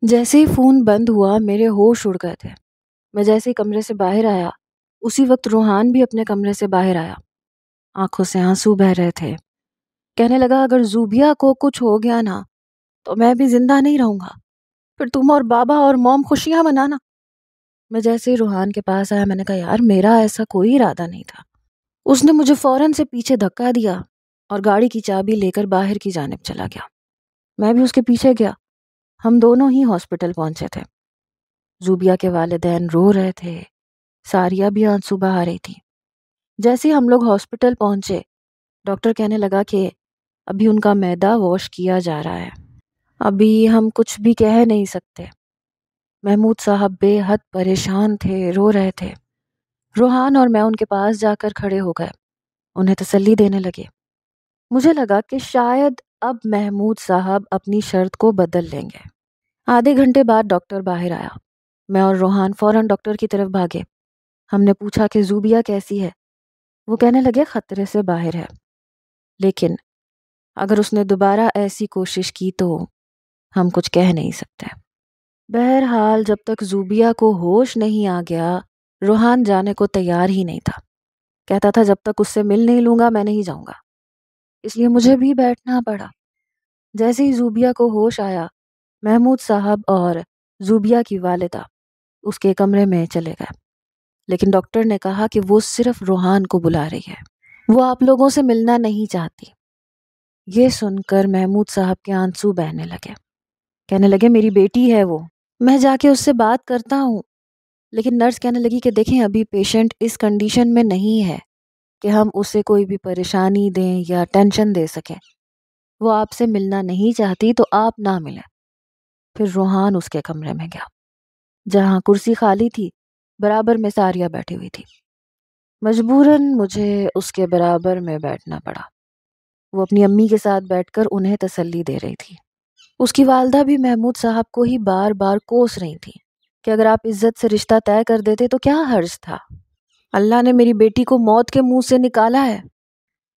جیسے ہی فون بند ہوا میرے ہوش اڑ گئے تھے۔ میں جیسے ہی کمرے سے باہر آیا اسی وقت روحان بھی اپنے کمرے سے باہر آیا۔ آنکھوں سے آنسو بہہ رہے تھے۔ کہنے لگا اگر زوبیا کو کچھ ہو گیا نا تو میں بھی زندہ نہیں رہوں گا، پھر تم اور بابا اور موم خوشیاں منانا۔ میں جیسے ہی روحان کے پاس آیا میں نے کہا یار میرا ایسا کوئی ارادہ نہیں تھا۔ اس نے مجھے فوراً سے پیچھے دھکا دیا اور گاڑی کی چابی لے کر باہر کی جانب چلا گیا۔ میں بھی اس کے پیچھے گیا۔ ہم دونوں ہی ہاسپٹل پہنچے تھے۔ زوبیا کے والدین رو رہے تھے، ساریہ بھی آنسو بہا رہی تھی۔ جیسے ہی ہم لوگ ہاسپٹل پہنچے ڈاکٹر کہنے لگا کہ ابھی ان کا معدہ واش کیا جا رہا ہے، ابھی ہم کچھ بھی کہہ نہیں سکتے۔ محمود صاحب بے حد پریشان تھے، رو رہے تھے۔ روحان اور میں ان کے پاس جا کر کھڑے ہو گئے، انہیں تسلی دینے لگے۔ مجھے لگا کہ شاید اب محمود صاحب اپنی شرط کو بدل لیں گے۔ آدھے گھنٹے بعد ڈاکٹر باہر آیا۔ میں اور روحان فوراً ڈاکٹر کی طرف بھاگے۔ ہم نے پوچھا کہ زوبیا کیسی ہے؟ وہ کہنے لگے خطرے سے باہر ہے، لیکن اگر اس نے دوبارہ ایسی کوشش کی تو ہم کچھ کہہ نہیں سکتے۔ بہرحال جب تک زوبیا کو ہوش نہیں آ گیا روحان جانے کو تیار ہی نہیں تھا۔ کہتا تھا جب تک اس سے مل نہیں لوں گا میں نہیں جاؤں گا۔ اس لیے مجھے بھی بیٹھنا پڑا۔ جیسے ہی زوبیا کو ہوش آیا محمود صاحب اور زوبیا کی والدہ اس کے کمرے میں چلے گئے، لیکن ڈاکٹر نے کہا کہ وہ صرف روحان کو بلا رہی ہے، وہ آپ لوگوں سے ملنا نہیں چاہتی۔ یہ سن کر محمود صاحب کے آنسو بہنے لگے۔ کہنے لگے میری بیٹی ہے وہ، میں جا کے اس سے بات کرتا ہوں۔ لیکن نرس کہنے لگی کہ دیکھیں ابھی پیشنٹ اس کنڈیشن میں نہیں ہے کہ ہم اسے کوئی بھی پریشانی دیں یا ٹینشن دے سکیں۔ وہ آپ سے ملنا نہیں چاہتی تو آپ نہ ملیں۔ پھر روحان اس کے کمرے میں گیا جہاں کرسی خالی تھی، برابر میں ساریہ بیٹھی ہوئی تھی۔ مجبوراً مجھے اس کے برابر میں بیٹھنا پڑا۔ وہ اپنی امی کے ساتھ بیٹھ کر انہیں تسلی دے رہی تھی۔ اس کی والدہ بھی محمود صاحب کو ہی بار بار کوس رہی تھی کہ اگر آپ عزت سے رشتہ طے کر دیتے تو کیا حرج تھا، اللہ نے میری بیٹی کو موت کے منہ سے نکالا ہے۔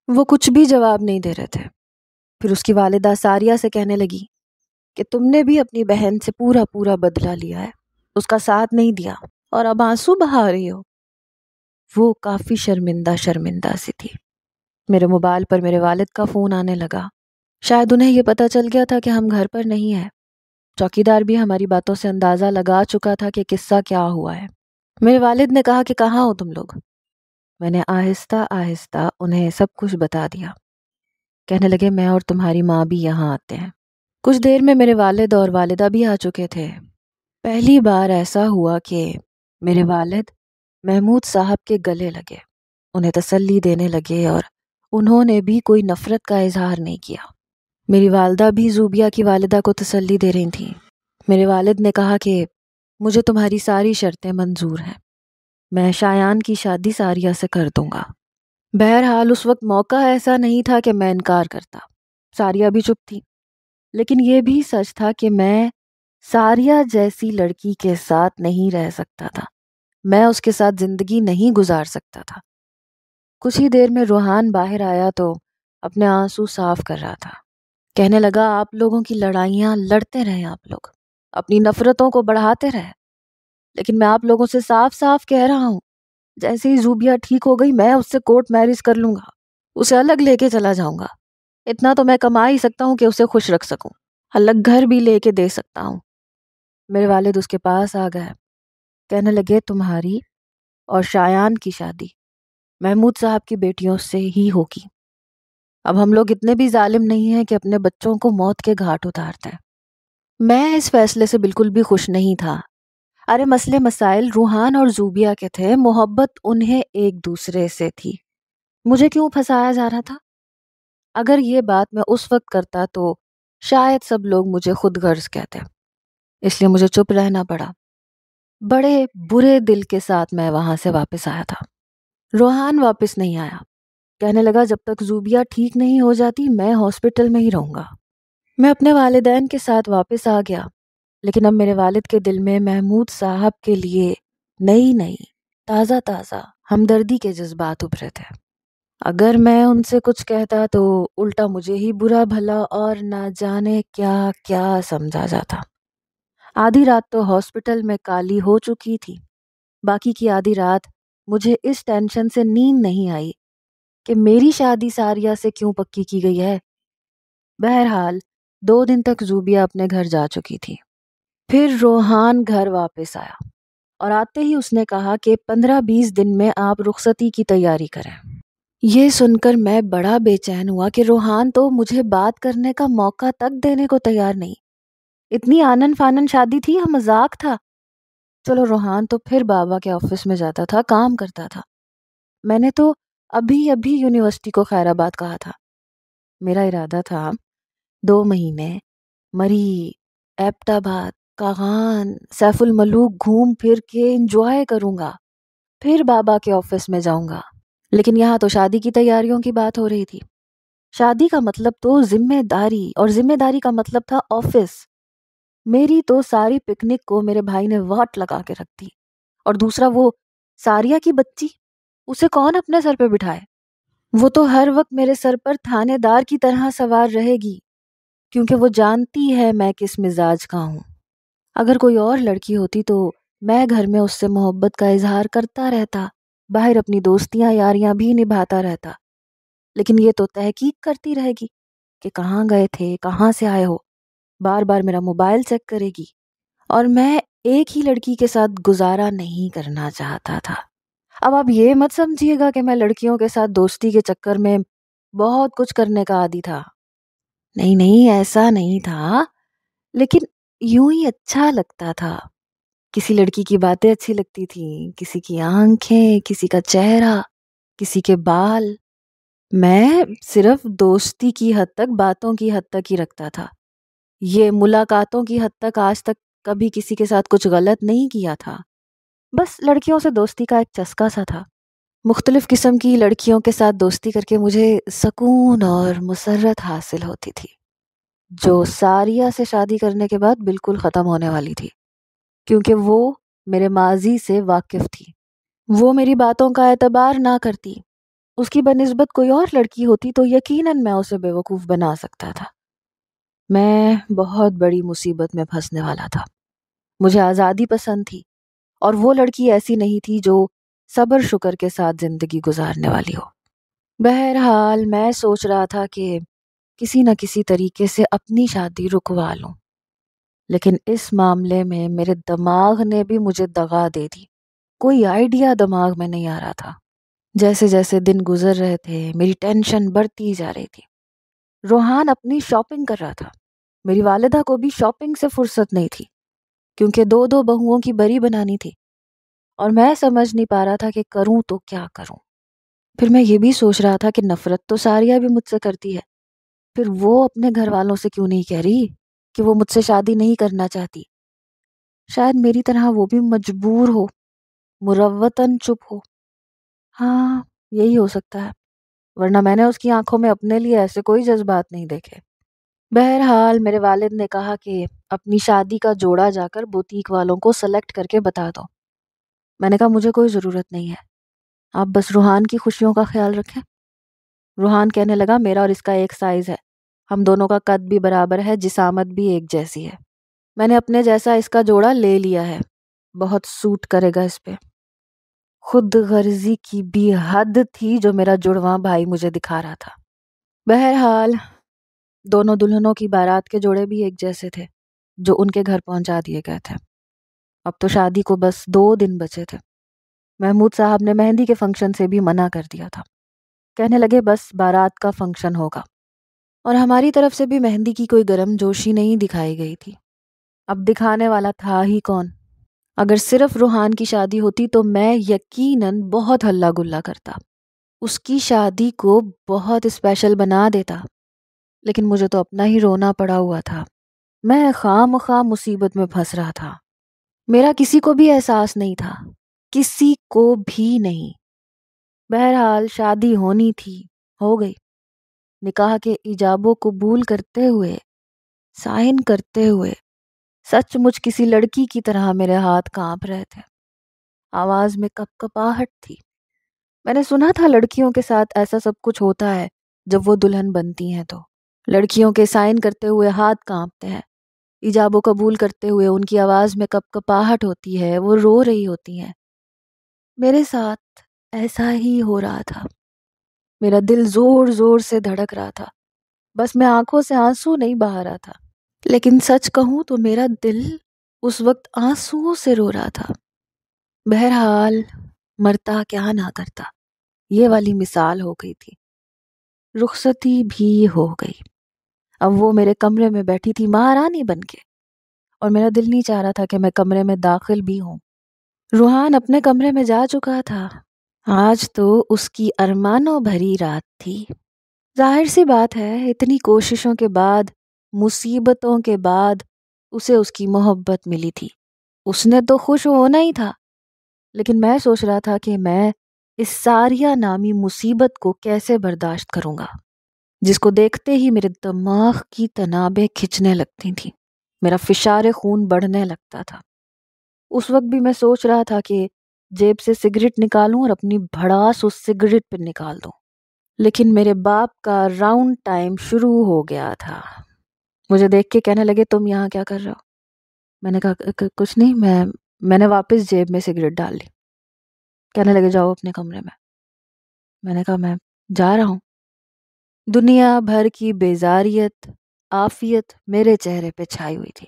وہ کچھ بھی جواب نہیں دے رہے تھے۔ پھر اس کی والدہ ساریہ سے کہنے لگی کہ تم نے بھی اپنی بہن سے پورا بدلہ لیا ہے، اس کا ساتھ نہیں دیا اور اب آنسو بہا رہی ہو۔ وہ کافی شرمندہ سی تھی۔ میرے موبائل پر میرے والد کا فون آنے لگا۔ شاید انہیں یہ پتہ چل گیا تھا کہ ہم گھر پر نہیں ہیں۔ چوکیدار بھی ہماری باتوں سے اندازہ لگا چکا تھا کہ قصہ کیا ہوا ہے۔ میرے والد نے کہا کہ کہاں ہو تم لوگ؟ میں نے آہستہ آہستہ انہیں سب کچھ بتا دیا۔ کہنے لگے میں اور تمہاری ماں بھی یہاں آتے ہیں۔ کچھ دیر میں میرے والد اور والدہ بھی آ چکے تھے۔ پہلی بار ایسا ہوا کہ میرے والد محمود صاحب کے گلے لگے، انہیں تسلی دینے لگے اور انہوں نے بھی کوئی نفرت کا اظہار نہیں کیا۔ میری والدہ بھی زوبیا کی والدہ کو تسلی دے رہی تھیں۔ میرے والد نے کہا کہ مجھے تمہاری ساری شرطیں منظور ہیں، میں شایان کی شادی ساریہ سے کر دوں گا۔ بہرحال اس وقت موقع ایسا نہیں تھا کہ میں انکار کرتا۔ ساریہ بھی چپ تھی، لیکن یہ بھی سچ تھا کہ میں ساریہ جیسی لڑکی کے ساتھ نہیں رہ سکتا تھا، میں اس کے ساتھ زندگی نہیں گزار سکتا تھا۔ کچھ ہی دیر میں روحان باہر آیا تو اپنے آنسو صاف کر رہا تھا۔ کہنے لگا آپ لوگوں کی لڑائیاں لڑتے رہیں، آپ لوگ اپنی نفرتوں کو بڑھاتے رہے، لیکن میں آپ لوگوں سے صاف صاف کہہ رہا ہوں جیسے ہی زوبیا ٹھیک ہو گئی میں اس سے کورٹ میرج کر لوں گا، اسے الگ لے کے چلا جاؤں گا۔ اتنا تو میں کما ہی سکتا ہوں کہ اسے خوش رکھ سکوں، الگ گھر بھی لے کے دے سکتا ہوں۔ میرے والد اس کے پاس آ گئے۔ کہنے لگے تمہاری اور شایان کی شادی محمود صاحب کی بیٹیوں سے ہی ہوگی۔ اب ہم لوگ اتنے بھی ظالم نہیں ہیں کہ اپنے بچوں کو موت کے گھاٹ اتارتے ہیں۔ میں اس فیصلے سے بالکل بھی خوش نہیں تھا۔ ارے مسئلے مسائل روحان اور زوبیا کے تھے، محبت انہیں ایک دوسرے سے تھی، مجھے کیوں پھنسایا جا رہا تھا؟ اگر یہ بات میں اس وقت کرتا تو شاید سب لوگ مجھے خود غرض کہتے، اس لیے مجھے چپ رہنا پڑا۔ بڑے برے دل کے ساتھ میں وہاں سے واپس آیا تھا۔ روحان واپس نہیں آیا، کہنے لگا جب تک زوبیا ٹھیک نہیں ہو جاتی میں ہاسپٹل میں ہی رہوں گا۔ میں اپنے والدین کے ساتھ واپس آ گیا، لیکن اب میرے والد کے دل میں محمود صاحب کے لیے نئی تازہ ہمدردی کے جذبات ابھرے تھے۔ اگر میں ان سے کچھ کہتا تو الٹا مجھے ہی برا بھلا اور نہ جانے کیا کیا سمجھا جاتا۔ آدھی رات تو ہاسپٹل میں کالی ہو چکی تھی، باقی کی آدھی رات مجھے اس ٹینشن سے نیند نہیں آئی کہ میری شادی ساریہ سے کیوں پکی کی گئی ہے۔ بہرحال 2 دن تک زوبیہ اپنے گھر جا چکی تھی۔ پھر روحان گھر واپس آیا اور آتے ہی اس نے کہا کہ 15-20 دن میں آپ رخصتی کی تیاری کریں۔ یہ سن کر میں بڑا بے چین ہوا کہ روحان تو مجھے بات کرنے کا موقع تک دینے کو تیار نہیں۔ اتنی آنن فانن شادی تھی یا مذاق تھا؟ چلو روحان تو پھر بابا کے آفس میں جاتا تھا، کام کرتا تھا۔ میں نے تو ابھی یونیورسٹی کو خیر آباد کہا تھا۔ میرا ارادہ تھا 2 مہینے مری، ایبٹ آباد، کاغان، سیف الملوک گھوم پھر کے انجوائے کروں گا، پھر بابا کے آفس میں جاؤں گا۔ لیکن یہاں تو شادی کی تیاریوں کی بات ہو رہی تھی۔ شادی کا مطلب تو ذمہ داری، اور ذمہ داری کا مطلب تھا آفس۔ میری تو ساری پکنک کو میرے بھائی نے واٹ لگا کے رکھ دی، اور دوسرا وہ ساریہ کی بچی، اسے کون اپنے سر پہ بٹھائے؟ وہ تو ہر وقت میرے سر پر تھانے دار کی طرح سوار رہے گی، کیونکہ وہ جانتی ہے میں کس مزاج کا ہوں۔ اگر کوئی اور لڑکی ہوتی تو میں گھر میں اس سے محبت کا اظہار کرتا رہتا، باہر اپنی دوستیاں یاریاں بھی نبھاتا رہتا، لیکن یہ تو تحقیق کرتی رہے گی کہ کہاں گئے تھے، کہاں سے آئے ہو، بار بار میرا موبائل چیک کرے گی، اور میں ایک ہی لڑکی کے ساتھ گزارا نہیں کرنا چاہتا تھا۔ اب آپ یہ مت سمجھیے گا کہ میں لڑکیوں کے ساتھ دوستی کے چکر میں بہت کچھ کرنے کا عادی تھا، نہیں ایسا نہیں تھا، لیکن یوں ہی اچھا لگتا تھا۔ کسی لڑکی کی باتیں اچھی لگتی تھیں، کسی کی آنکھیں، کسی کا چہرہ، کسی کے بال۔ میں صرف دوستی کی حد تک، باتوں کی حد تک ہی رکھتا تھا۔ یہ ملاقاتوں کی حد تک آج تک کبھی کسی کے ساتھ کچھ غلط نہیں کیا تھا، بس لڑکیوں سے دوستی کا ایک چسکا سا تھا۔ مختلف قسم کی لڑکیوں کے ساتھ دوستی کر کے مجھے سکون اور مسرت حاصل ہوتی تھی، جو ساریہ سے شادی کرنے کے بعد بالکل ختم ہونے والی تھی، کیونکہ وہ میرے ماضی سے واقف تھی۔ وہ میری باتوں کا اعتبار نہ کرتی، اس کی بنسبت کوئی اور لڑکی ہوتی تو یقیناً میں اسے بے وقوف بنا سکتا تھا۔ میں بہت بڑی مصیبت میں پھنسنے والا تھا۔ مجھے آزادی پسند تھی، اور وہ لڑکی ایسی نہیں تھی جو صبر شکر کے ساتھ زندگی گزارنے والی ہو۔ بہرحال میں سوچ رہا تھا کہ کسی نہ کسی طریقے سے اپنی شادی رکوا لوں، لیکن اس معاملے میں میرے دماغ نے بھی مجھے دغا دے دی۔ کوئی آئیڈیا دماغ میں نہیں آ رہا تھا۔ جیسے جیسے دن گزر رہے تھے میری ٹینشن بڑھتی جا رہی تھی۔ روحان اپنی شاپنگ کر رہا تھا، میری والدہ کو بھی شاپنگ سے فرصت نہیں تھی، کیونکہ 2 بہوؤں کی بری بنانی تھی، اور میں سمجھ نہیں پا رہا تھا کہ کروں تو کیا کروں۔ پھر میں یہ بھی سوچ رہا تھا کہ نفرت تو ساریہ بھی مجھ سے کرتی ہے، پھر وہ اپنے گھر والوں سے کیوں نہیں کہہ رہی کہ وہ مجھ سے شادی نہیں کرنا چاہتی؟ شاید میری طرح وہ بھی مجبور ہو، مروتاً چپ ہو۔ ہاں، یہی ہو سکتا ہے، ورنہ میں نے اس کی آنکھوں میں اپنے لیے ایسے کوئی جذبات نہیں دیکھے۔ بہرحال میرے والد نے کہا کہ اپنی شادی کا جوڑا جا کر بوتیک والوں کو سلیکٹ کر کے بتا دو۔ میں نے کہا مجھے کوئی ضرورت نہیں ہے، آپ بس روحان کی خوشیوں کا خیال رکھیں۔ روحان کہنے لگا میرا اور اس کا ایک سائز ہے، ہم دونوں کا قد بھی برابر ہے، جسامت بھی ایک جیسی ہے، میں نے اپنے جیسا اس کا جوڑا لے لیا ہے، بہت سوٹ کرے گا اس پہ۔ خود غرضی کی بھی حد تھی جو میرا جڑواں بھائی مجھے دکھا رہا تھا۔ بہرحال دونوں دلہنوں کی بارات کے جوڑے بھی ایک جیسے تھے جو ان کے گھر پہنچا دیے گئے تھے۔ اب تو شادی کو بس 2 دن بچے تھے۔ محمود صاحب نے مہندی کے فنکشن سے بھی منع کر دیا تھا، کہنے لگے بس بارات کا فنکشن ہوگا، اور ہماری طرف سے بھی مہندی کی کوئی گرم جوشی نہیں دکھائی گئی تھی۔ اب دکھانے والا تھا ہی کون؟ اگر صرف روحان کی شادی ہوتی تو میں یقیناً بہت ہلا گلا کرتا، اس کی شادی کو بہت اسپیشل بنا دیتا، لیکن مجھے تو اپنا ہی رونا پڑا ہوا تھا۔ میں خواہ مصیبت میں پھنس رہا تھا۔ میرا کسی کو بھی احساس نہیں تھا، کسی کو بھی نہیں۔ بہرحال شادی ہونی تھی، ہو گئی۔ نکاح کے ایجاب و قبول کرتے ہوئے، سائن کرتے ہوئے سچ مچ کسی لڑکی کی طرح میرے ہاتھ کانپ رہے تھے، آواز میں کپ کپاہٹ تھی۔ میں نے سنا تھا لڑکیوں کے ساتھ ایسا سب کچھ ہوتا ہے جب وہ دلہن بنتی ہیں، تو لڑکیوں کے سائن کرتے ہوئے ہاتھ کانپتے ہیں، ایجاب و قبول کرتے ہوئے ان کی آواز میں کپ کپاہٹ ہوتی ہے، وہ رو رہی ہوتی ہیں۔ میرے ساتھ ایسا ہی ہو رہا تھا، میرا دل زور زور سے دھڑک رہا تھا، بس میں آنکھوں سے آنسو نہیں بہا رہا تھا، لیکن سچ کہوں تو میرا دل اس وقت آنسوؤں سے رو رہا تھا۔ بہرحال مرتا کیا نہ کرتا، یہ والی مثال ہو گئی تھی۔ رخصتی بھی ہو گئی، اب وہ میرے کمرے میں بیٹھی تھی مہارانی بن کے، اور میرا دل نہیں چاہ رہا تھا کہ میں کمرے میں داخل بھی ہوں۔ روحان اپنے کمرے میں جا چکا تھا، آج تو اس کی ارمانوں بھری رات تھی۔ ظاہر سی بات ہے، اتنی کوششوں کے بعد، مصیبتوں کے بعد اسے اس کی محبت ملی تھی۔ اس نے تو خوش ہونا ہی تھا، لیکن میں سوچ رہا تھا کہ میں اس ساریہ نامی مصیبت کو کیسے برداشت کروں گا، جس کو دیکھتے ہی میرے دماغ کی تنابیں کھچنے لگتی تھیں، میرا فشار خون بڑھنے لگتا تھا۔ اس وقت بھی میں سوچ رہا تھا کہ جیب سے سگریٹ نکالوں اور اپنی بھڑاس اس سگریٹ پہ نکال دوں، لیکن میرے باپ کا راؤنڈ ٹائم شروع ہو گیا تھا۔ مجھے دیکھ کے کہنے لگے، تم یہاں کیا کر رہے ہو؟ میں نے کہا کچھ نہیں، میں نے واپس جیب میں سگریٹ ڈال لی۔ کہنے لگے جاؤ اپنے کمرے میں۔ میں نے کہا میں جا رہا ہوں۔ دنیا بھر کی بیزاریت، عافیت میرے چہرے پہ چھائی ہوئی تھی۔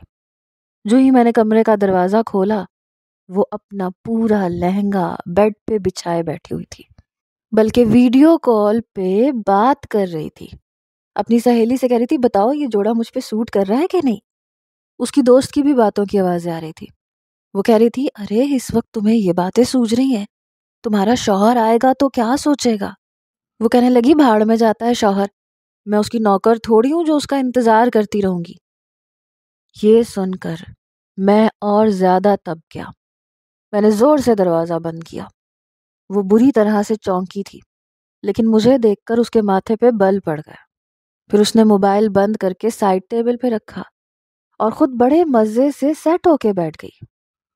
جو ہی میں نے کمرے کا دروازہ کھولا، وہ اپنا پورا لہنگا بیڈ پہ بچھائے بیٹھی ہوئی تھی، بلکہ ویڈیو کال پہ بات کر رہی تھی، اپنی سہیلی سے کہہ رہی تھی بتاؤ یہ جوڑا مجھ پہ سوٹ کر رہا ہے کہ نہیں۔ اس کی دوست کی بھی باتوں کی آوازیں آ رہی تھی، وہ کہہ رہی تھی ارے اس وقت تمہیں یہ باتیں سوج رہی ہیں، تمہارا شوہر آئے گا تو کیا سوچے گا۔ وہ کہنے لگی بھاڑ میں جاتا ہے شوہر، میں اس کی نوکر تھوڑی ہوں جو اس کا انتظار کرتی رہوں گی۔ یہ سن کر میں اور زیادہ تب گیا، میں نے زور سے دروازہ بند کیا۔ وہ بری طرح سے چونکی تھی، لیکن مجھے دیکھ کر اس کے ماتھے پہ بل پڑ گیا۔ پھر اس نے موبائل بند کر کے سائڈ ٹیبل پہ رکھا اور خود بڑے مزے سے سیٹ ہو کے بیٹھ گئی،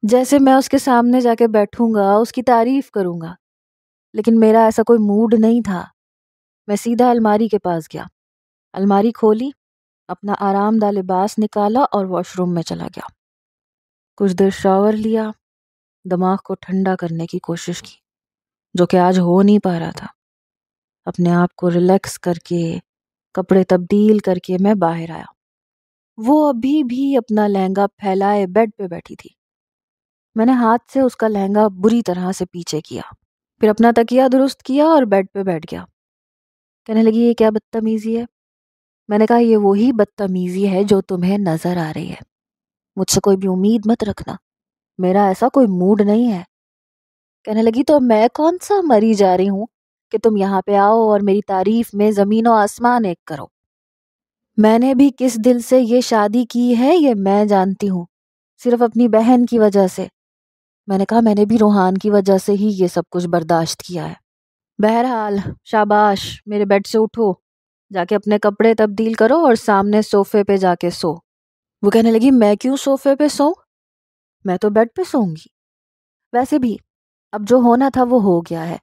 جیسے میں اس کے سامنے جا کے بیٹھوں گا، اس کی تعریف کروں گا۔ لیکن میرا ایسا کوئی موڈ نہیں تھا۔ میں سیدھا الماری کے پاس گیا، الماری کھولی، اپنا آرام دہ لباس نکالا اور واش روم میں چلا گیا۔ کچھ دیر شاور لیا، دماغ کو ٹھنڈا کرنے کی کوشش کی، جو کہ آج ہو نہیں پا رہا تھا۔ اپنے آپ کو ریلیکس کر کے، کپڑے تبدیل کر کے میں باہر آیا۔ وہ ابھی بھی اپنا لہنگا پھیلائے بیڈ پہ بیٹھی تھی۔ میں نے ہاتھ سے اس کا لہنگا بری طرح سے پیچھے کیا، پھر اپنا تکیہ درست کیا اور بیڈ پہ بیٹھ گیا۔ کہنے لگی یہ کیا بدتمیزی ہے؟ میں نے کہا یہ وہی بدتمیزی ہے جو تمہیں نظر آ رہی ہے، مجھ سے کوئی بھی امید مت رکھنا، میرا ایسا کوئی موڈ نہیں ہے۔ کہنے لگی تو میں کون سا مری جا رہی ہوں کہ تم یہاں پہ آؤ اور میری تعریف میں زمین و آسمان ایک کرو۔ میں نے بھی کس دل سے یہ شادی کی ہے یہ میں جانتی ہوں، صرف اپنی بہن کی وجہ سے۔ میں نے کہا میں نے بھی روحان کی وجہ سے ہی یہ سب کچھ برداشت کیا ہے۔ بہرحال شاباش، میرے بیڈ سے اٹھو، جا کے اپنے کپڑے تبدیل کرو اور سامنے صوفے پہ جا کے سو۔ وہ کہنے لگی میں کیوں صوفے پہ سوؤں، میں تو بیڈ پہ سوؤں گی۔ ویسے بھی اب جو ہونا تھا وہ ہو گیا ہے،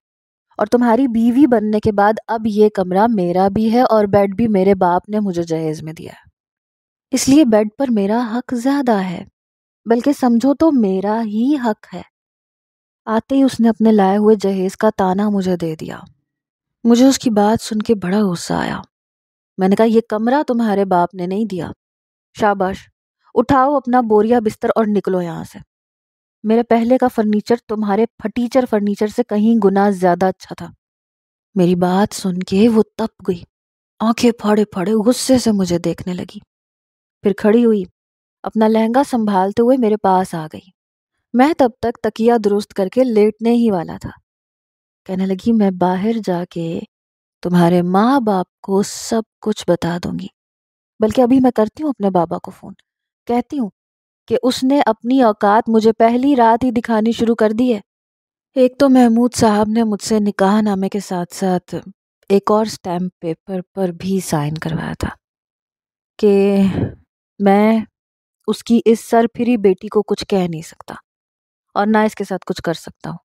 اور تمہاری بیوی بننے کے بعد اب یہ کمرہ میرا بھی ہے اور بیڈ بھی میرے باپ نے مجھے جہیز میں دیا ہے، اس لیے بیڈ پر میرا حق زیادہ ہے، بلکہ سمجھو تو میرا ہی حق ہے۔ آتے ہی اس نے اپنے لائے ہوئے جہیز کا تانا مجھے دے دیا۔ مجھے اس کی بات سن کے بڑا غصہ آیا۔ میں نے کہا یہ کمرہ تمہارے باپ نے نہیں دیا، شاباش اٹھاؤ اپنا بوریا بستر اور نکلو یہاں سے۔ میرے پہلے کا فرنیچر تمہارے پھٹیچر فرنیچر سے کہیں گنا زیادہ اچھا تھا۔ میری بات سن کے وہ تپ گئی، آنکھیں پھاڑے پھاڑے غصے سے مجھے دیکھنے لگی، پھر کھڑی ہوئی، اپنا لہنگا سنبھالتے ہوئے میرے پاس آ گئی۔ میں تب تک تکیہ درست کر کے لیٹنے ہی والا تھا۔ کہنے لگی میں باہر جا کے تمہارے ماں باپ کو سب کچھ بتا دوں گی، بلکہ ابھی میں کرتی ہوں اپنے بابا کو فون، کہتی ہوں کہ اس نے اپنی اوقات مجھے پہلی رات ہی دکھانی شروع کر دی ہے۔ ایک تو محمود صاحب نے مجھ سے نکاح نامے کے ساتھ ساتھ ایک اور سٹیمپ پیپر پر بھی سائن کروایا تھا کہ میں اس کی اس سر پھری بیٹی کو کچھ کہہ نہیں سکتا اور نہ اس کے ساتھ کچھ کر سکتا ہوں،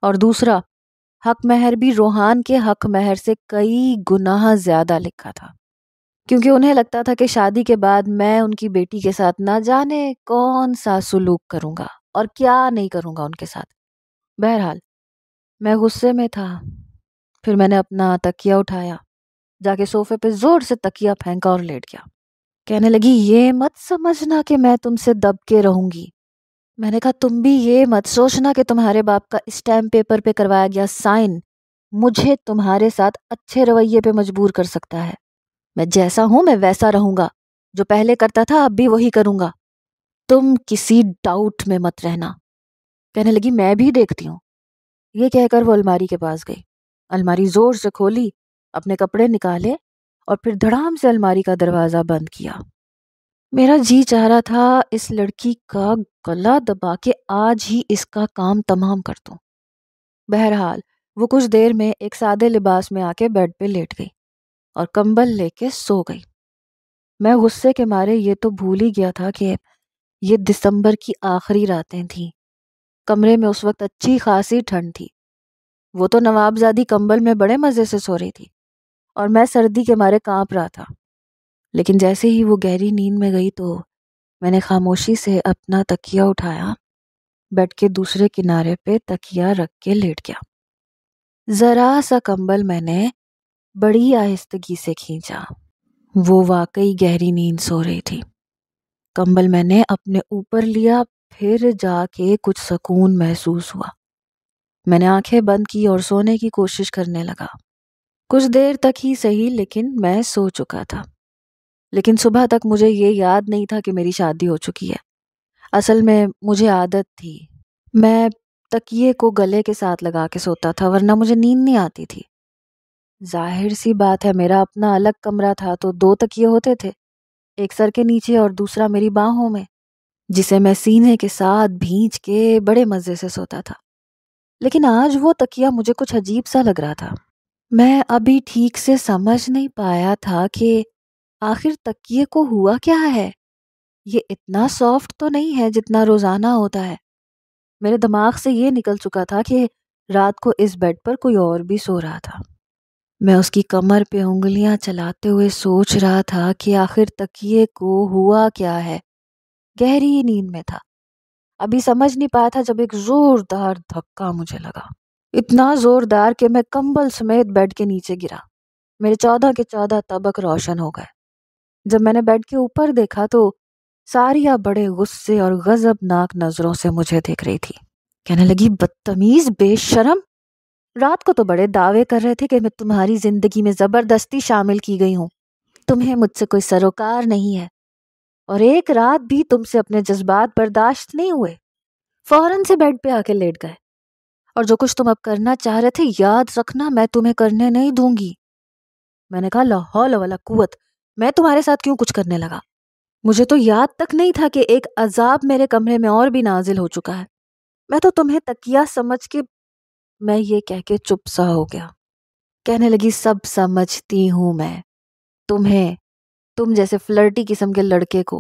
اور دوسرا حق مہر بھی روحان کے حق مہر سے کئی گنا زیادہ لکھا تھا۔ کیونکہ انہیں لگتا تھا کہ شادی کے بعد میں ان کی بیٹی کے ساتھ نہ جانے کون سا سلوک کروں گا اور کیا نہیں کروں گا ان کے ساتھ۔ بہرحال میں غصے میں تھا۔ پھر میں نے اپنا تکیہ اٹھایا، جا کے صوفے پہ زور سے تکیہ پھینکا اور لیٹ گیا۔ کہنے لگی یہ مت سمجھنا کہ میں تم سے دب کے رہوں گی۔ میں نے کہا تم بھی یہ مت سوچنا کہ تمہارے باپ کا اسٹیمپ پیپر پہ کروایا گیا سائن مجھے تمہارے ساتھ اچھے رویے پہ مجبور کر سکتا ہے۔ میں جیسا ہوں میں ویسا رہوں گا، جو پہلے کرتا تھا اب بھی وہی کروں گا، تم کسی ڈاؤٹ میں مت رہنا۔ کہنے لگی میں بھی دیکھتی ہوں۔ یہ کہہ کر وہ الماری کے پاس گئی، الماری زور سے کھولی، اپنے کپڑے نکالے اور پھر دھڑام سے الماری کا دروازہ بند کیا۔ میرا جی چاہ رہا تھا اس لڑکی کا گلا دبا کے آج ہی اس کا کام تمام کر دوں۔ بہرحال وہ کچھ دیر میں ایک سادے لباس میں آ کے بیڈ پہ لیٹ گئی اور کمبل لے کے سو گئی۔ میں غصے کے مارے یہ تو بھول ہی گیا تھا کہ یہ دسمبر کی آخری راتیں تھیں۔ کمرے میں اس وقت اچھی خاصی ٹھنڈ تھی۔ وہ تو نوابزادی کمبل میں بڑے مزے سے سو رہی تھی اور میں سردی کے مارے کانپ رہا تھا۔ لیکن جیسے ہی وہ گہری نیند میں گئی تو میں نے خاموشی سے اپنا تکیہ اٹھایا، بیڈ کے دوسرے کنارے پہ تکیہ رکھ کے لیٹ گیا۔ ذرا سا کمبل میں نے بڑی آہستگی سے کھینچا۔ وہ واقعی گہری نیند سو رہی تھی۔ کمبل میں نے اپنے اوپر لیا، پھر جا کے کچھ سکون محسوس ہوا۔ میں نے آنکھیں بند کی اور سونے کی کوشش کرنے لگا۔ کچھ دیر تک ہی صحیح لیکن میں سو چکا تھا۔ لیکن صبح تک مجھے یہ یاد نہیں تھا کہ میری شادی ہو چکی ہے۔ اصل میں مجھے عادت تھی، میں تکیے کو گلے کے ساتھ لگا کے سوتا تھا ورنہ مجھے نیند نہیں آتی تھی۔ ظاہر سی بات ہے میرا اپنا الگ کمرہ تھا تو 2 تکیے ہوتے تھے، ایک سر کے نیچے اور دوسرا میری باہوں میں، جسے میں سینے کے ساتھ بھینچ کے بڑے مزے سے سوتا تھا۔ لیکن آج وہ تکیہ مجھے کچھ عجیب سا لگ رہا تھا۔ میں ابھی ٹھیک سے سمجھ نہیں پایا تھا کہ آخر تکیے کو ہوا کیا ہے۔ یہ اتنا سافٹ تو نہیں ہے جتنا روزانہ ہوتا ہے۔ میرے دماغ سے یہ نکل چکا تھا کہ رات کو اس بیڈ پر کوئی اور بھی سو رہا تھا۔ میں اس کی کمر پہ انگلیاں چلاتے ہوئے سوچ رہا تھا کہ آخر تکیے کو ہوا کیا ہے۔ گہری نیند میں تھا، ابھی سمجھ نہیں پایا تھا جب ایک زوردار دھکا مجھے لگا، اتنا زوردار کہ میں کمبل سمیت بیڈ کے نیچے گرا۔ میرے 14 کے 14 تبک روشن ہو گئے۔ جب میں نے بیڈ کے اوپر دیکھا تو ساریہ بڑے غصے اور غضبناک نظروں سے مجھے دیکھ رہی تھی۔ کہنے لگی بدتمیز، بے شرم، رات کو تو بڑے دعوے کر رہے تھے کہ میں تمہاری زندگی میں زبردستی شامل کی گئی ہوں، تمہیں مجھ سے کوئی سروکار نہیں ہے، اور ایک رات بھی تم سے اپنے جذبات برداشت نہیں ہوئے، فوراً سے بیڈ پہ آ کے لیٹ گئے، اور جو کچھ تم اب کرنا چاہ رہے تھے یاد رکھنا میں تمہیں کرنے نہیں دوں گی۔ میں نے کہا لا حول ولا قوت، میں تمہارے ساتھ کیوں کچھ کرنے لگا؟ مجھے تو یاد تک نہیں تھا کہ ایک عذاب میرے کمرے میں اور بھی نازل ہو چکا ہے۔ میں تو تمہیں تکیہ سمجھ کے، میں یہ کہہ کے چپ سا ہو گیا۔ کہنے لگی سب سمجھتی ہوں میں، تم جیسے فلرٹی قسم کے لڑکے کو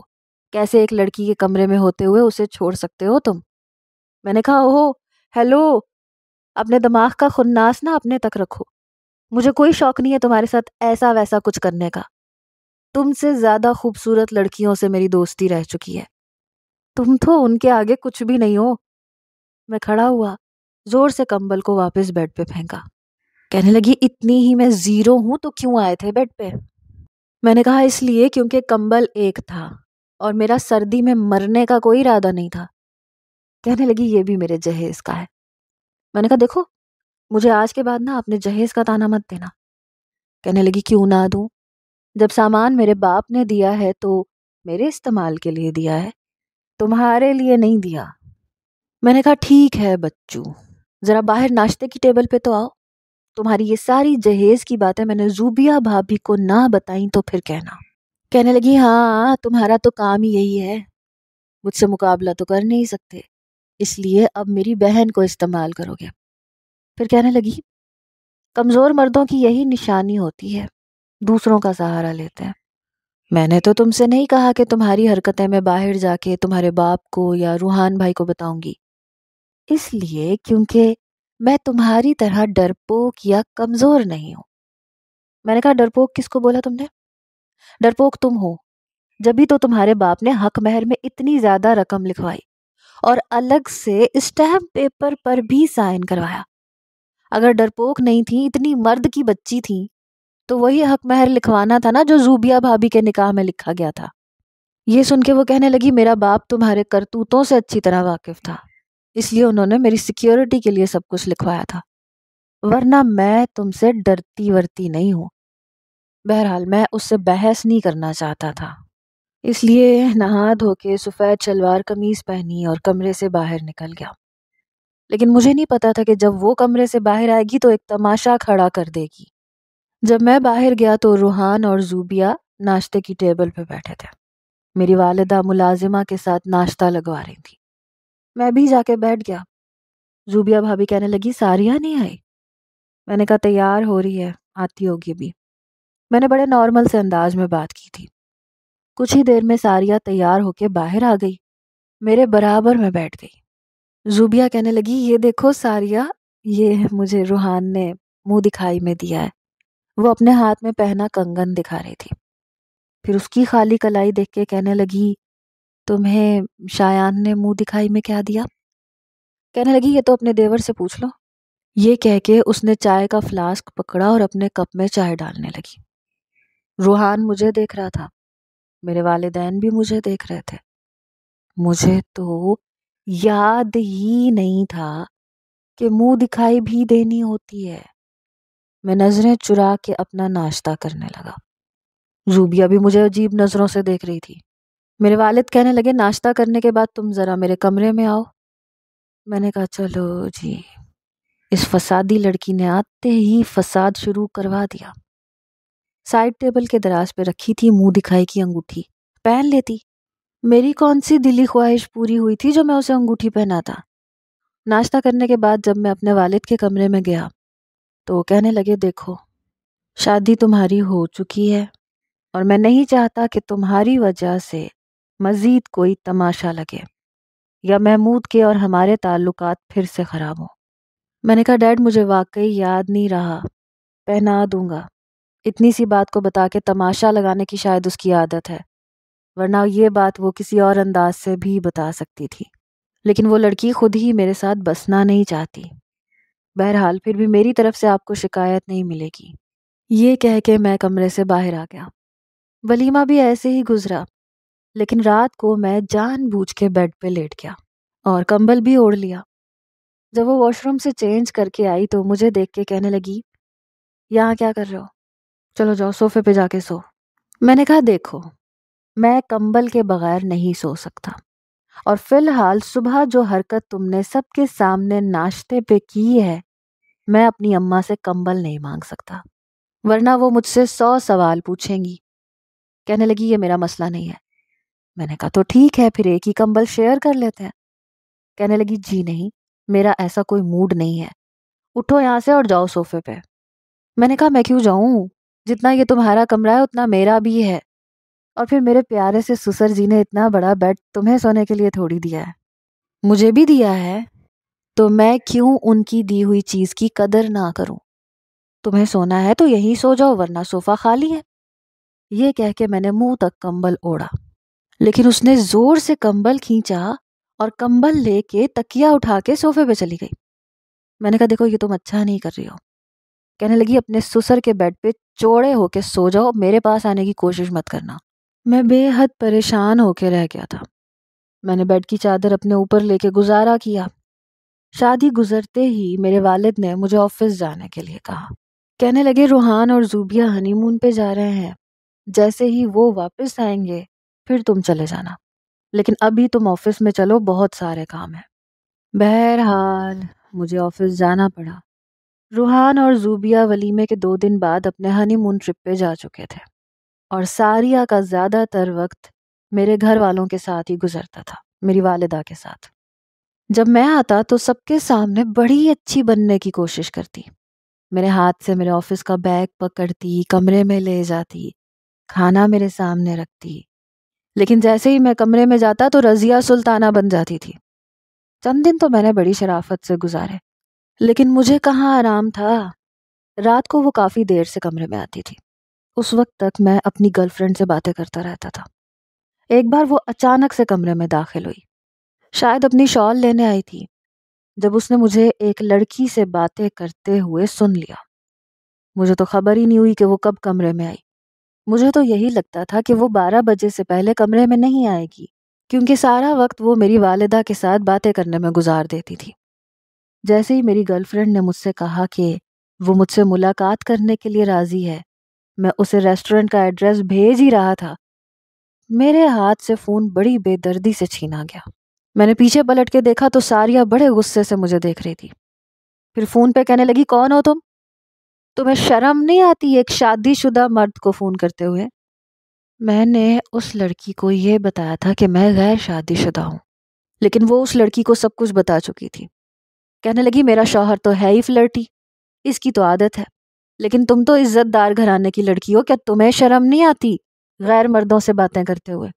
کیسے ایک لڑکی کے کمرے میں ہوتے ہوئے اسے چھوڑ سکتے ہو تم۔ میں نے کہا اوہ ہیلو، اپنے دماغ کا خناس نہ اپنے تک رکھو، مجھے کوئی شوق نہیں ہے تمہارے ساتھ ایسا ویسا کچھ کرنے کا۔ تم سے زیادہ خوبصورت لڑکیوں سے میری دوستی رہ چکی ہے، تم تو ان کے آگے کچھ بھی نہیں ہو۔ میں کھڑا ہوا، زور سے کمبل کو واپس بیڈ پہ پھینکا۔ کہنے لگی اتنی ہی میں زیرو ہوں تو کیوں آئے تھے بیڈ پہ؟ میں نے کہا اس لیے کیونکہ کمبل ایک تھا اور میرا سردی میں مرنے کا کوئی ارادہ نہیں تھا۔ کہنے لگی یہ بھی میرے جہیز کا ہے۔ میں نے کہا دیکھو مجھے آج کے بعد نا اپنے جہیز کا تانا مت دینا۔ کہنے لگی کیوں نہ دوں، جب سامان میرے باپ نے دیا ہے تو میرے استعمال کے لیے دیا ہے، تمہارے لیے نہیں دیا۔ میں نے کہا ٹھیک ہے بچو، ذرا باہر ناشتے کی ٹیبل پہ تو آؤ، تمہاری یہ ساری جہیز کی باتیں میں نے زوبیہ بھابھی کو نہ بتائیں تو پھر کہنا۔ کہنے لگی ہاں تمہارا تو کام ہی یہی ہے، مجھ سے مقابلہ تو کر نہیں سکتے، اس لیے اب میری بہن کو استعمال کرو گے۔ پھر کہنے لگی کمزور مردوں کی یہی نشانی ہوتی ہے، دوسروں کا سہارا لیتے ہیں۔ میں نے تو تم سے نہیں کہا کہ تمہاری حرکتیں میں باہر جا کے تمہارے باپ کو یا روحان بھائی کو بتاؤں گی، اس لیے کیونکہ میں تمہاری طرح ڈرپوک یا کمزور نہیں ہوں۔ میں نے کہا ڈرپوک کس کو بولا تم نے؟ ڈرپوک تم ہو، جبھی تو تمہارے باپ نے حق مہر میں اتنی زیادہ رقم لکھوائی اور الگ سے اسٹیمپ پیپر پر بھی سائن کروایا۔ اگر ڈرپوک نہیں تھی، اتنی مرد کی بچی تھی، تو وہی حق مہر لکھوانا تھا نا جو زوبیہ بھابھی کے نکاح میں لکھا گیا تھا۔ یہ سن کے وہ کہنے لگی میرا باپ تمہارے کرتوتوں سے اچھی طرح واقف تھا، اس لیے انہوں نے میری سیکیورٹی کے لیے سب کچھ لکھوایا تھا، ورنہ میں تم سے ڈرتی ورتی نہیں ہوں۔ بہرحال میں اس سے بحث نہیں کرنا چاہتا تھا، اس لیے نہا دھو کے سفید شلوار قمیض پہنی اور کمرے سے باہر نکل گیا۔ لیکن مجھے نہیں پتا تھا کہ جب وہ کمرے سے باہر آئے گی تو ایک تماشا کھڑا کر دے گی۔ جب میں باہر گیا تو روحان اور زوبیہ ناشتے کی ٹیبل پہ بیٹھے تھے۔ میری والدہ ملازمہ کے ساتھ ناشتہ لگوا رہی تھی۔ میں بھی جا کے بیٹھ گیا۔ زوبیہ بھابھی کہنے لگی ساریہ نہیں آئی؟ میں نے کہا تیار ہو رہی ہے، آتی ہوگی بھی۔ میں نے بڑے نارمل سے انداز میں بات کی تھی۔ کچھ ہی دیر میں ساریہ تیار ہو کے باہر آ گئی، میرے برابر میں بیٹھ گئی۔ زوبیہ کہنے لگی یہ دیکھو ساریہ، یہ مجھے روحان نے منہ دکھائی میں دیا ہے۔ وہ اپنے ہاتھ میں پہنا کنگن دکھا رہی تھی، پھر اس کی خالی کلائی دیکھ کے کہنے لگی تمہیں شایان نے منہ دکھائی میں کیا دیا؟ کہنے لگی یہ تو اپنے دیور سے پوچھ لو۔ یہ کہہ کے اس نے چائے کا فلاسک پکڑا اور اپنے کپ میں چائے ڈالنے لگی۔ روحان مجھے دیکھ رہا تھا، میرے والدین بھی مجھے دیکھ رہے تھے۔ مجھے تو یاد ہی نہیں تھا کہ منہ دکھائی بھی دینی ہوتی ہے۔ میں نظریں چرا کے اپنا ناشتہ کرنے لگا۔ زوبیہ بھی مجھے عجیب نظروں سے دیکھ رہی تھی۔ میرے والد کہنے لگے ناشتہ کرنے کے بعد تم ذرا میرے کمرے میں آؤ۔ میں نے کہا چلو جی۔ اس فسادی لڑکی نے آتے ہی فساد شروع کروا دیا۔ سائڈ ٹیبل کے دراز پہ رکھی تھی منہ دکھائی کی انگوٹھی، پہن لیتی۔ میری کون سی دلی خواہش پوری ہوئی تھی جو میں اسے انگوٹھی پہناتا۔ ناشتہ کرنے کے بعد جب میں اپنے والد کے کمرے میں گیا تو وہ کہنے لگے دیکھو شادی تمہاری ہو چکی ہے اور میں نہیں چاہتا کہ تمہاری وجہ سے مزید کوئی تماشا لگے یا محمود کے اور ہمارے تعلقات پھر سے خراب ہوں۔ میں نے کہا ڈیڈ مجھے واقعی یاد نہیں رہا، پہنا دوں گا۔ اتنی سی بات کو بتا کے تماشا لگانے کی شاید اس کی عادت ہے، ورنہ یہ بات وہ کسی اور انداز سے بھی بتا سکتی تھی، لیکن وہ لڑکی خود ہی میرے ساتھ بسنا نہیں چاہتی۔ بہرحال پھر بھی میری طرف سے آپ کو شکایت نہیں ملے گی۔ یہ کہہ کے میں کمرے سے باہر آ گیا۔ ولیمہ بھی ایسے ہی گزرا، لیکن رات کو میں جان بوجھ کے بیڈ پہ لیٹ گیا اور کمبل بھی اوڑھ لیا۔ جب وہ واش روم سے چینج کر کے آئی تو مجھے دیکھ کے کہنے لگی یہاں کیا کر رہے ہو؟ چلو جاؤ صوفے پہ جا کے سو۔ میں نے کہا دیکھو میں کمبل کے بغیر نہیں سو سکتا، اور فی الحال صبح جو حرکت تم نے سب کے سامنے ناشتے پہ کی ہے، میں اپنی اماں سے کمبل نہیں مانگ سکتا، ورنہ وہ مجھ سے 100 سوال پوچھیں گی۔ کہنے لگی یہ میرا مسئلہ نہیں ہے۔ میں نے کہا تو ٹھیک ہے پھر ایک ہی کمبل شیئر کر لیتے ہیں۔ کہنے لگی جی نہیں، میرا ایسا کوئی موڈ نہیں ہے، اٹھو یہاں سے اور جاؤ صوفے پہ۔ میں نے کہا میں کیوں جاؤں، جتنا یہ تمہارا کمرہ ہے اتنا میرا بھی ہے، اور پھر میرے پیارے سے سسر جی نے اتنا بڑا بیڈ تمہیں سونے کے لیے تھوڑی دیا ہے، مجھے بھی دیا ہے، تو میں کیوں ان کی دی ہوئی چیز کی قدر نہ کروں؟ تمہیں سونا ہے تو یہیں سو جاؤ ورنہ صوفہ خالی ہے۔ یہ کہہ کے میں نے منہ تک کمبل اوڑھا، لیکن اس نے زور سے کمبل کھینچا اور کمبل لے کے تکیہ اٹھا کے صوفے پہ چلی گئی۔ میں نے کہا دیکھو یہ تم اچھا نہیں کر رہی ہو۔ کہنے لگی اپنے سسر کے بیڈ پہ چوڑے ہو کے سو جاؤ، میرے پاس آنے کی کوشش مت کرنا۔ میں بے حد پریشان ہو کے رہ گیا تھا۔ میں نے بیڈ کی چادر اپنے اوپر لے کے گزارا کیا۔ شادی گزرتے ہی میرے والد نے مجھے آفس جانے کے لیے کہا۔ کہنے لگے روحان اور زوبیہ ہنی مون پہ جا رہے ہیں، جیسے ہی وہ واپس آئیں گے پھر تم چلے جانا، لیکن ابھی تم آفس میں چلو، بہت سارے کام ہیں۔ بہرحال مجھے آفس جانا پڑا۔ روحان اور زوبیہ ولیمے کے 2 دن بعد اپنے ہنی مون ٹرپ پہ جا چکے تھے، اور ساریہ کا زیادہ تر وقت میرے گھر والوں کے ساتھ ہی گزرتا تھا، میری والدہ کے ساتھ۔ جب میں آتا تو سب کے سامنے بڑی اچھی بننے کی کوشش کرتی، میرے ہاتھ سے میرے آفس کا بیگ پکڑتی، کمرے میں لے جاتی، کھانا میرے سامنے رکھتی، لیکن جیسے ہی میں کمرے میں جاتا تو رضیہ سلطانہ بن جاتی تھی۔ چند دن تو میں نے بڑی شرافت سے گزارے، لیکن مجھے کہاں آرام تھا۔ رات کو وہ کافی دیر سے کمرے میں آتی تھی، اس وقت تک میں اپنی گرل فرینڈ سے باتیں کرتا رہتا تھا۔ ایک بار وہ اچانک سے کمرے میں داخل ہوئی، شاید اپنی شال لینے آئی تھی۔ جب اس نے مجھے ایک لڑکی سے باتیں کرتے ہوئے سن لیا، مجھے تو خبر ہی نہیں ہوئی کہ وہ کب کمرے میں آئی۔ مجھے تو یہی لگتا تھا کہ وہ 12 بجے سے پہلے کمرے میں نہیں آئے گی، کیونکہ سارا وقت وہ میری والدہ کے ساتھ باتیں کرنے میں گزار دیتی تھی۔ جیسے ہی میری گرل فرینڈ نے مجھ سے کہا کہ وہ مجھ سے ملاقات کرنے کے لیے راضی ہے، میں اسے ریسٹورنٹ کا ایڈریس بھیج ہی رہا تھا، میرے ہاتھ سے فون بڑی بے دردی سے چھینا گیا۔ میں نے پیچھے پلٹ کے دیکھا تو ساریہ بڑے غصے سے مجھے دیکھ رہی تھی۔ پھر فون پہ کہنے لگی، کون ہو تم؟ تمہیں شرم نہیں آتی ایک شادی شدہ مرد کو فون کرتے ہوئے؟ میں نے اس لڑکی کو یہ بتایا تھا کہ میں غیر شادی شدہ ہوں، لیکن وہ اس لڑکی کو سب کچھ بتا چکی تھی۔ کہنے لگی، میرا شوہر تو ہے ہی فلرٹی، اس کی تو عادت ہے، لیکن تم تو عزت دار گھرانے کی لڑکی ہو، کیا تمہیں شرم نہیں آتی غیر مردوں سے باتیں کرتے ہوئے؟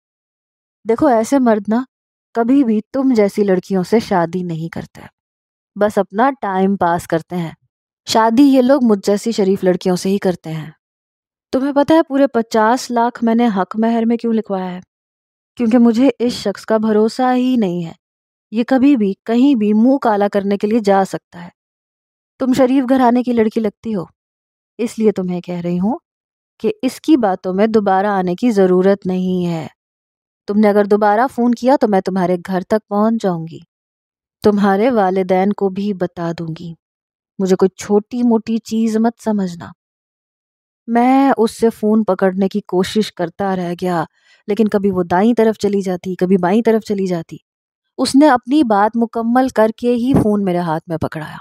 دیکھو ایسے مرد نا کبھی بھی تم جیسی لڑکیوں سے شادی نہیں کرتے، بس اپنا ٹائم پاس کرتے ہیں۔ شادی یہ لوگ مجھ جیسی شریف لڑکیوں سے ہی کرتے ہیں۔ تمہیں پتہ ہے پورے 50 لاکھ میں نے حق مہر میں کیوں لکھوایا ہے؟ کیونکہ مجھے اس شخص کا بھروسہ ہی نہیں ہے، یہ کبھی بھی کہیں بھی منہ کالا کرنے کے لیے جا سکتا ہے۔ تم شریف گھرانے کی لڑکی لگتی ہو، اس لیے تمہیں کہہ رہی ہوں کہ اس کی باتوں میں دوبارہ آنے کی ضرورت نہیں ہے۔ تم نے اگر دوبارہ فون کیا تو میں تمہارے گھر تک پہنچ جاؤں گی، تمہارے والدین کو بھی بتا دوں گی۔ مجھے کوئی چھوٹی موٹی چیز مت سمجھنا۔ میں اس سے فون پکڑنے کی کوشش کرتا رہ گیا، لیکن کبھی وہ دائیں طرف چلی جاتی، کبھی بائیں طرف چلی جاتی۔ اس نے اپنی بات مکمل کر کے ہی فون میرے ہاتھ میں پکڑایا۔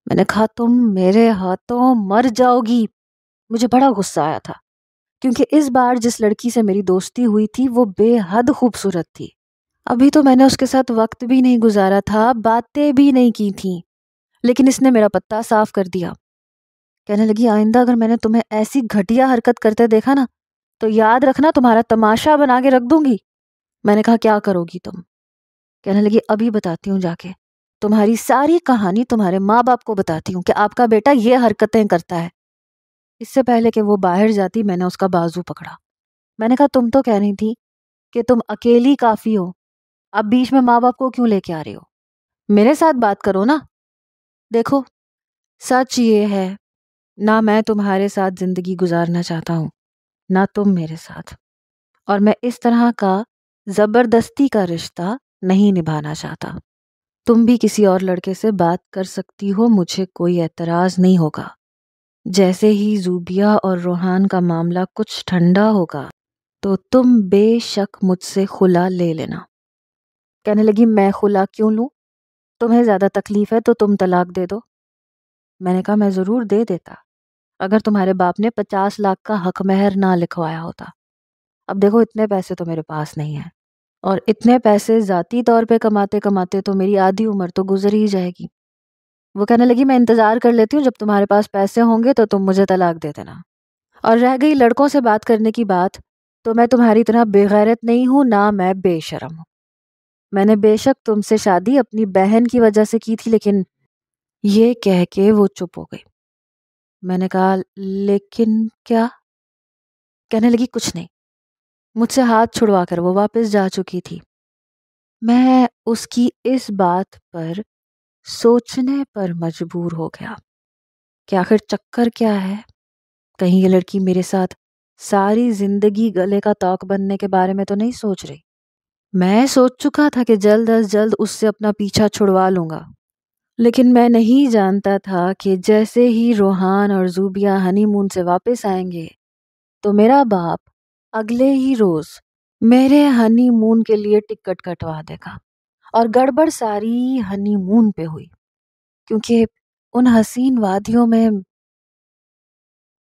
میں نے کہا، تم میرے ہاتھوں مر جاؤ گی۔ مجھے بڑا غصہ آیا تھا، کیونکہ اس بار جس لڑکی سے میری دوستی ہوئی تھی وہ بے حد خوبصورت تھی۔ ابھی تو میں نے اس کے ساتھ وقت بھی نہیں گزارا تھا، باتیں بھی نہیں کی تھیں، لیکن اس نے میرا پتہ صاف کر دیا۔ کہنے لگی، آئندہ اگر میں نے تمہیں ایسی گھٹیا حرکت کرتے دیکھا نا تو یاد رکھنا تمہارا تماشا بنا کے رکھ دوں گی۔ میں نے کہا، کیا کرو گی تم؟ کہنے لگی، ابھی بتاتی ہوں، جا کے تمہاری ساری کہانی تمہارے ماں باپ کو بتاتی ہوں کہ آپ کا بیٹا یہ حرکتیں کرتا ہے۔ اس سے پہلے کہ وہ باہر جاتی میں نے اس کا بازو پکڑا۔ میں نے کہا، تم تو کہہ رہی تھی کہ تم اکیلی کافی ہو، اب بیچ میں ماں باپ کو کیوں لے کے آ رہے ہو؟ میرے ساتھ بات کرو نا۔ دیکھو سچ یہ ہے، نہ میں تمہارے ساتھ زندگی گزارنا چاہتا ہوں، نہ تم میرے ساتھ، اور میں اس طرح کا زبردستی کا رشتہ نہیں نبھانا چاہتا۔ تم بھی کسی اور لڑکے سے بات کر سکتی ہو، مجھے کوئی اعتراض نہیں ہوگا۔ جیسے ہی زوبیہ اور روحان کا معاملہ کچھ ٹھنڈا ہوگا تو تم بے شک مجھ سے خلا لے لینا۔ کہنے لگی، میں خلا کیوں لوں؟ تمہیں زیادہ تکلیف ہے تو تم طلاق دے دو۔ میں نے کہا، میں ضرور دے دیتا اگر تمہارے باپ نے 50 لاکھ کا حق مہر نہ لکھوایا ہوتا۔ اب دیکھو اتنے پیسے تو میرے پاس نہیں ہیں، اور اتنے پیسے ذاتی طور پہ کماتے کماتے تو میری آدھی عمر تو گزر ہی جائے گی۔ وہ کہنے لگی، میں انتظار کر لیتی ہوں، جب تمہارے پاس پیسے ہوں گے تو تم مجھے طلاق دے دینا۔ اور رہ گئی لڑکوں سے بات کرنے کی بات، تو میں تمہاری طرح بے غیرت نہیں ہوں، نہ میں بے شرم ہوں۔ میں نے بے شک تم سے شادی اپنی بہن کی وجہ سے کی تھی، لیکن یہ کہہ کے وہ چپ ہو گئی۔ میں نے کہا، لیکن کیا؟ کہنے لگی، کچھ نہیں۔ مجھ سے ہاتھ چھڑوا کر وہ واپس جا چکی تھی۔ میں اس کی اس بات پر سوچنے پر مجبور ہو گیا کہ آخر چکر کیا ہے؟ کہیں یہ لڑکی میرے ساتھ ساری زندگی گلے کا توق بننے کے بارے میں تو نہیں سوچ رہی؟ میں سوچ چکا تھا کہ جلد از جلد اس سے اپنا پیچھا چھڑوا لوں گا، لیکن میں نہیں جانتا تھا کہ جیسے ہی روحان اور زوبیہ ہنی مون سے واپس آئیں گے تو میرا باپ اگلے ہی روز میرے ہنی مون کے لیے ٹکٹ کٹوا دے گا۔ اور گڑبڑ ساری ہنی مون پہ ہوئی، کیونکہ ان حسین وادیوں میں